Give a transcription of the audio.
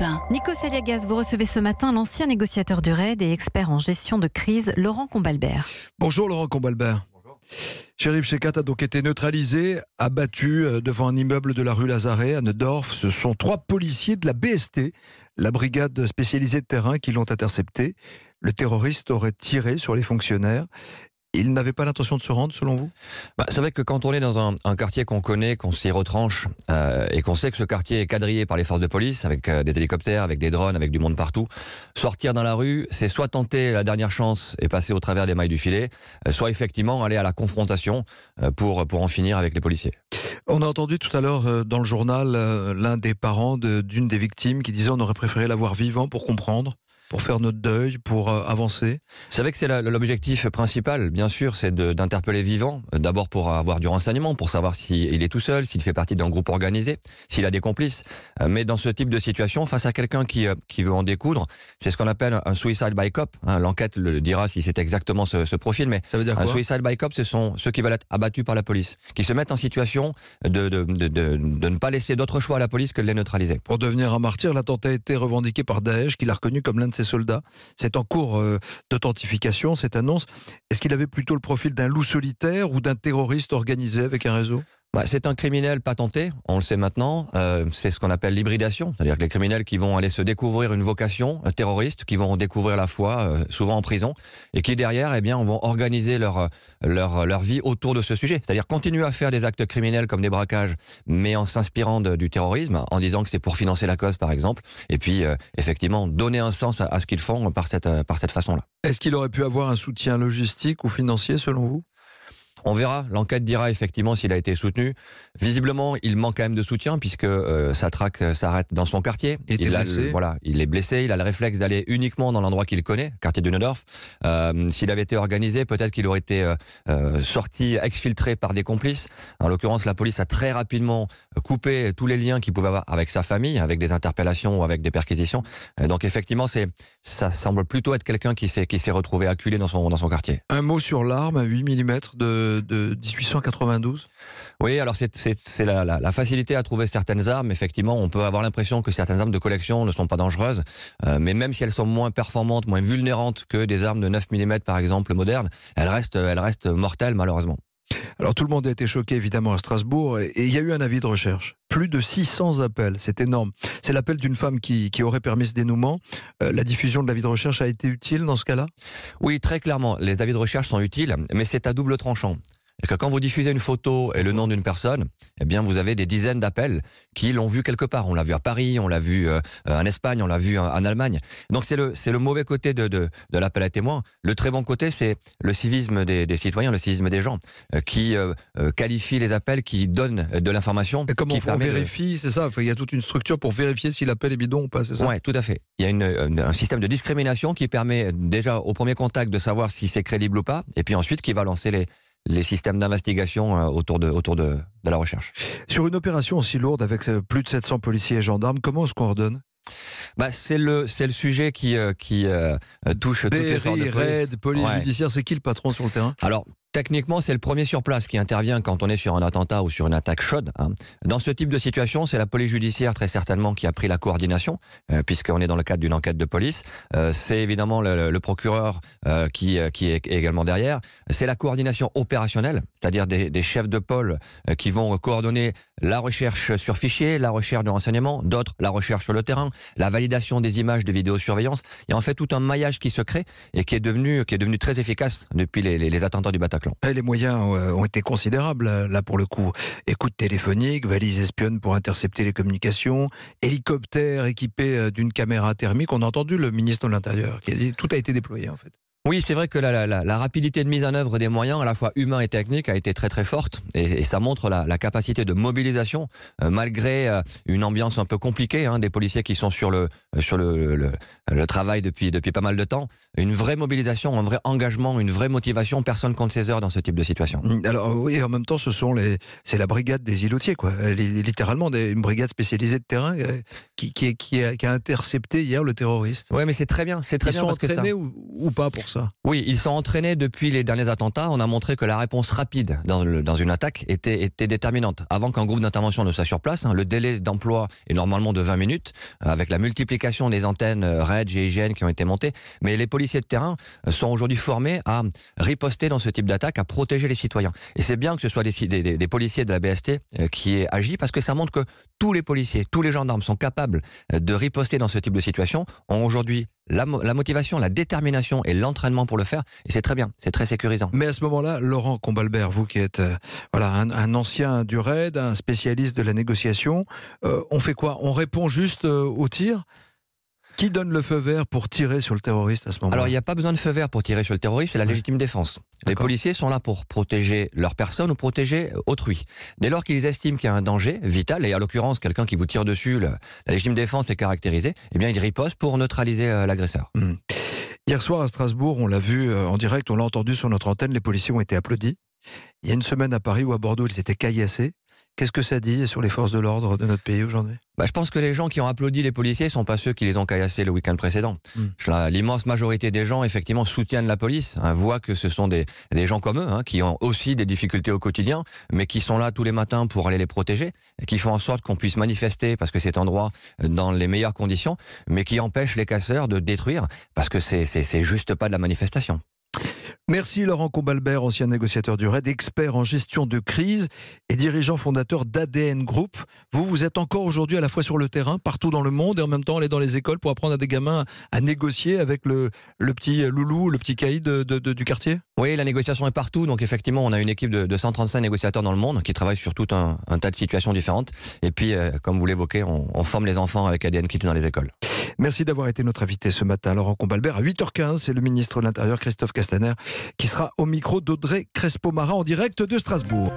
1. Nikos Aliagas, vous recevez ce matin l'ancien négociateur du RAID et expert en gestion de crise, Laurent Combalbert. Bonjour Laurent Combalbert. Bonjour. Chérif Shekat a donc été neutralisé, abattu devant un immeuble de la rue Lazaret à Neudorf. Ce sont 3 policiers de la BST, la brigade spécialisée de terrain, qui l'ont intercepté. Le terroriste aurait tiré sur les fonctionnaires. Il n'avait pas l'intention de se rendre, selon vous ? C'est vrai que quand on est dans un quartier qu'on connaît, qu'on s'y retranche, et qu'on sait que ce quartier est quadrillé par les forces de police, avec des hélicoptères, avec des drones, avec du monde partout, sortir dans la rue, c'est soit tenter la dernière chance et passer au travers des mailles du filet, soit effectivement aller à la confrontation pour en finir avec les policiers. On a entendu tout à l'heure dans le journal l'un des parents d'une des victimes qui disait on aurait préféré l'avoir vivant pour comprendre, pour faire notre deuil, pour avancer. C'est vrai que c'est l'objectif principal, bien sûr, c'est d'interpeller vivant, d'abord pour avoir du renseignement, pour savoir s'il est tout seul, s'il fait partie d'un groupe organisé, s'il a des complices. Mais dans ce type de situation, face à quelqu'un qui veut en découdre, c'est ce qu'on appelle un suicide by cop. L'enquête le dira si c'est exactement ce profil, mais ça veut dire quoi ? Un suicide by cop, ce sont ceux qui veulent être abattus par la police, qui se mettent en situation de ne pas laisser d'autre choix à la police que de les neutraliser. Pour devenir un martyr, l'attentat a été revendiqué par Daesh, qui l'a reconnu comme l'un de ses soldats. C'est en cours d'authentification, cette annonce. Est-ce qu'il avait plutôt le profil d'un loup solitaire ou d'un terroriste organisé avec un réseau ? C'est un criminel patenté, on le sait maintenant, c'est ce qu'on appelle l'hybridation, c'est-à-dire que les criminels qui vont aller se découvrir une vocation terroriste, qui vont découvrir la foi, souvent en prison, et qui derrière, vont organiser leur vie autour de ce sujet, c'est-à-dire continuer à faire des actes criminels comme des braquages, mais en s'inspirant du terrorisme, en disant que c'est pour financer la cause par exemple, et puis effectivement donner un sens à ce qu'ils font par cette façon-là. Est-ce qu'il aurait pu avoir un soutien logistique ou financier selon vous ? On verra, l'enquête dira effectivement s'il a été soutenu. Visiblement, il manque quand même de soutien puisque sa traque s'arrête dans son quartier. Il est blessé, il a le réflexe d'aller uniquement dans l'endroit qu'il connaît, quartier de Neudorf. S'il avait été organisé, peut-être qu'il aurait été sorti, exfiltré par des complices. En l'occurrence, la police a très rapidement coupé tous les liens qu'il pouvait avoir avec sa famille, avec des interpellations ou avec des perquisitions. Donc effectivement, ça semble plutôt être quelqu'un qui s'est retrouvé acculé dans son quartier. Un mot sur l'arme à 8 mm de 1892 ? Oui, alors c'est la facilité à trouver certaines armes. Effectivement, on peut avoir l'impression que certaines armes de collection ne sont pas dangereuses, mais même si elles sont moins performantes, moins vulnérantes que des armes de 9 mm par exemple modernes, elles restent mortelles malheureusement. Alors tout le monde a été choqué évidemment à Strasbourg et il y a eu un avis de recherche. Plus de 600 appels, c'est énorme. C'est l'appel d'une femme qui aurait permis ce dénouement. La diffusion de l'avis de recherche a été utile dans ce cas-là ? Oui, très clairement, les avis de recherche sont utiles, mais c'est à double tranchant. Et que quand vous diffusez une photo et le nom d'une personne, vous avez des dizaines d'appels qui l'ont vu quelque part. On l'a vu à Paris, on l'a vu en Espagne, on l'a vu en Allemagne. Donc c'est le mauvais côté de l'appel à témoins. Le très bon côté, c'est le civisme des citoyens, le civisme des gens, qui qualifient les appels, qui donnent de l'information. Et comment on vérifie, c'est ça ? Il y a toute une structure pour vérifier si l'appel est bidon ou pas, c'est ça ? Oui, tout à fait. Il y a un système de discrimination qui permet déjà au premier contact de savoir si c'est crédible ou pas, et puis ensuite qui va lancer les systèmes d'investigation autour de la recherche. Sur une opération aussi lourde avec plus de 700 policiers et gendarmes, comment est-ce qu'on ordonne ? C'est le sujet qui touche toutes les forces de police. RAID, police judiciaire, c'est qui le patron sur le terrain ? Alors, techniquement, c'est le premier sur place qui intervient quand on est sur un attentat ou sur une attaque chaude. Dans ce type de situation, c'est la police judiciaire très certainement qui a pris la coordination, puisqu'on est dans le cadre d'une enquête de police. C'est évidemment le procureur qui est également derrière. C'est la coordination opérationnelle, c'est-à-dire des chefs de pôle qui vont coordonner la recherche sur fichier, la recherche de renseignements, d'autres la recherche sur le terrain, la validation des images de vidéosurveillance. Il y a en fait tout un maillage qui se crée et qui est devenu très efficace depuis les attentats du Bataclan. Les moyens ont été considérables, là pour le coup. Écoute téléphonique, valise espionne pour intercepter les communications, hélicoptère équipé d'une caméra thermique. On a entendu le ministre de l'Intérieur qui a dit tout a été déployé en fait. Oui, c'est vrai que la rapidité de mise en œuvre des moyens, à la fois humains et techniques, a été très très forte. Et ça montre la capacité de mobilisation, malgré une ambiance un peu compliquée, des policiers qui sont sur le travail depuis pas mal de temps. Une vraie mobilisation, un vrai engagement, une vraie motivation. Personne compte ses heures dans ce type de situation. Alors oui, en même temps, c'est la brigade des îlotiers, quoi. Littéralement, une brigade spécialisée de terrain. qui a intercepté hier le terroriste. Oui, mais c'est très bien. C'est très Ils bien sont parce que ça... entraînés ou pas pour ça? Oui, ils sont entraînés depuis les derniers attentats. On a montré que la réponse rapide dans une attaque était déterminante. Avant qu'un groupe d'intervention ne soit sur place, le délai d'emploi est normalement de 20 minutes, avec la multiplication des antennes RAID, GIGN qui ont été montées. Mais les policiers de terrain sont aujourd'hui formés à riposter dans ce type d'attaque, à protéger les citoyens. Et c'est bien que ce soit des policiers de la BST qui aient agi, parce que ça montre que tous les policiers, tous les gendarmes sont capables de riposter dans ce type de situation, ont aujourd'hui la motivation, la détermination et l'entraînement pour le faire, et c'est très bien, c'est très sécurisant. Mais à ce moment-là, Laurent Combalbert, vous qui êtes un ancien du RAID, un spécialiste de la négociation, on fait quoi? On répond juste au tir? Qui donne le feu vert pour tirer sur le terroriste à ce moment-là? Alors, il n'y a pas besoin de feu vert pour tirer sur le terroriste, c'est la légitime défense. Les policiers sont là pour protéger leur personne ou protéger autrui. Dès lors qu'ils estiment qu'il y a un danger vital, et à l'occurrence, quelqu'un qui vous tire dessus, la légitime défense est caractérisée, eh bien, ils ripostent pour neutraliser l'agresseur. Hier soir à Strasbourg, on l'a vu en direct, on l'a entendu sur notre antenne, les policiers ont été applaudis. Il y a une semaine à Paris ou à Bordeaux, ils étaient caillassés. Qu'est-ce que ça dit sur les forces de l'ordre de notre pays aujourd'hui? Je pense que les gens qui ont applaudi les policiers ne sont pas ceux qui les ont caillassés le week-end précédent. L'immense majorité des gens, effectivement, soutiennent la police, voient que ce sont des gens comme eux, qui ont aussi des difficultés au quotidien, mais qui sont là tous les matins pour aller les protéger, qui font en sorte qu'on puisse manifester, parce que c'est un droit, dans les meilleures conditions, mais qui empêchent les casseurs de détruire, parce que c'est juste pas de la manifestation. Merci Laurent Combalbert, ancien négociateur du RAID, expert en gestion de crise et dirigeant fondateur d'ADN Group. Vous êtes encore aujourd'hui à la fois sur le terrain, partout dans le monde, et en même temps aller dans les écoles pour apprendre à des gamins à négocier avec le petit loulou, le petit caïd du quartier? Oui, la négociation est partout, donc effectivement on a une équipe de 135 négociateurs dans le monde qui travaillent sur tout un tas de situations différentes. Et puis, comme vous l'évoquez, on forme les enfants avec ADN Kids dans les écoles. Merci d'avoir été notre invité ce matin, Laurent Combalbert. À 8h15, c'est le ministre de l'Intérieur, Christophe Castaner, qui sera au micro d'Audrey Crespo-Mara en direct de Strasbourg.